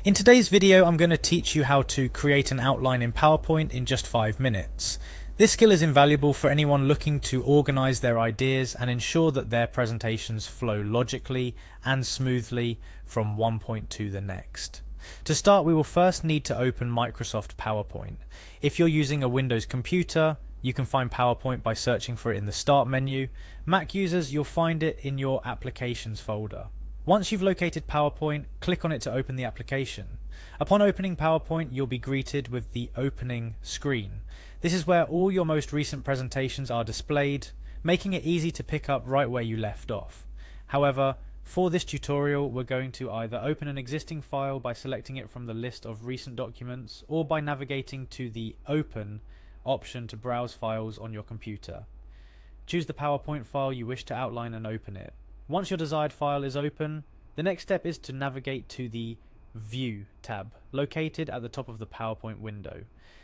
In today's video, I'm going to teach you how to create an outline in PowerPoint in just 5 minutes. This skill is invaluable for anyone looking to organize their ideas and ensure that their presentations flow logically and smoothly from one point to the next. To start, we will first need to open Microsoft PowerPoint. If you're using a Windows computer, you can find PowerPoint by searching for it in the Start menu. Mac users, you'll find it in your Applications folder. Once you've located PowerPoint, click on it to open the application. Upon opening PowerPoint, you'll be greeted with the opening screen. This is where all your most recent presentations are displayed, making it easy to pick up right where you left off. However, for this tutorial, we're going to either open an existing file by selecting it from the list of recent documents, or by navigating to the Open option to browse files on your computer. Choose the PowerPoint file you wish to outline and open it. Once your desired file is open, the next step is to navigate to the View tab, located at the top of the PowerPoint window.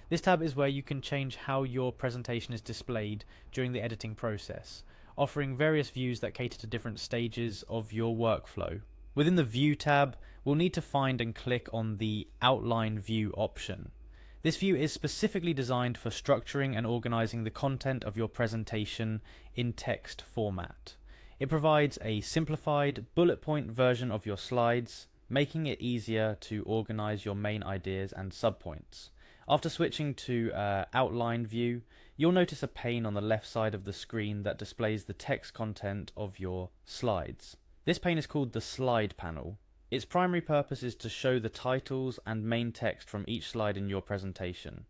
This tab is where you can change how your presentation is displayed during the editing process, offering various views that cater to different stages of your workflow. Within the View tab, we'll need to find and click on the Outline View option. This view is specifically designed for structuring and organizing the content of your presentation in text format. It provides a simplified, bullet point version of your slides, making it easier to organize your main ideas and subpoints. After switching to Outline View, you'll notice a pane on the left side of the screen that displays the text content of your slides. This pane is called the Slide panel. Its primary purpose is to show the titles and main text from each slide in your presentation.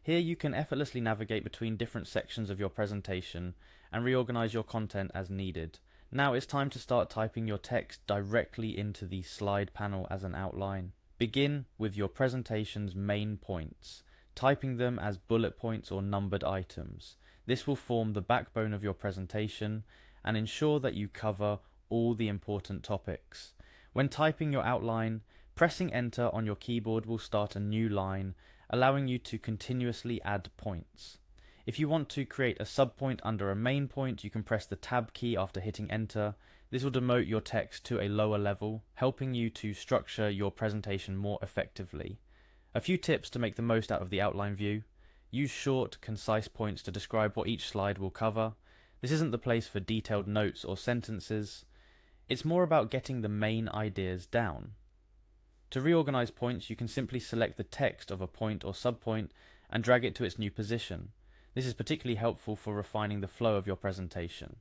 Here you can effortlessly navigate between different sections of your presentation and reorganize your content as needed. Now it's time to start typing your text directly into the slide panel as an outline. Begin with your presentation's main points, typing them as bullet points or numbered items. This will form the backbone of your presentation and ensure that you cover all the important topics. When typing your outline, pressing enter on your keyboard will start a new line, allowing you to continuously add points. If you want to create a subpoint under a main point, you can press the Tab key after hitting enter. This will demote your text to a lower level, helping you to structure your presentation more effectively. A few tips to make the most out of the outline view. Use short, concise points to describe what each slide will cover. This isn't the place for detailed notes or sentences. It's more about getting the main ideas down. To reorganize points, you can simply select the text of a point or subpoint and drag it to its new position. This is particularly helpful for refining the flow of your presentation.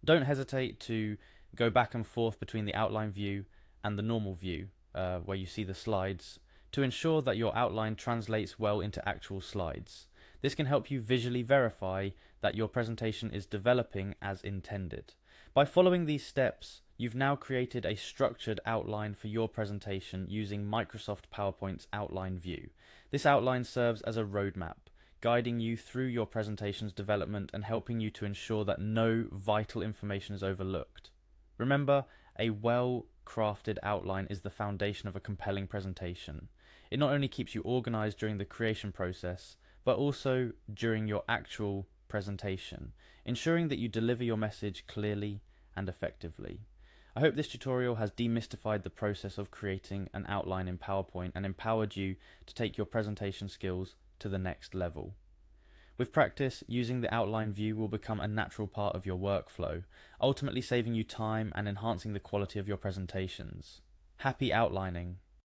Don't hesitate to go back and forth between the outline view and the normal view, where you see the slides, to ensure that your outline translates well into actual slides. This can help you visually verify that your presentation is developing as intended. By following these steps, you've now created a structured outline for your presentation using Microsoft PowerPoint's outline view. This outline serves as a roadmap, guiding you through your presentation's development and helping you to ensure that no vital information is overlooked. Remember, a well-crafted outline is the foundation of a compelling presentation. It not only keeps you organized during the creation process, but also during your actual presentation, ensuring that you deliver your message clearly and effectively. I hope this tutorial has demystified the process of creating an outline in PowerPoint and empowered you to take your presentation skills to the next level. With practice, using the outline view will become a natural part of your workflow, ultimately saving you time and enhancing the quality of your presentations. Happy outlining!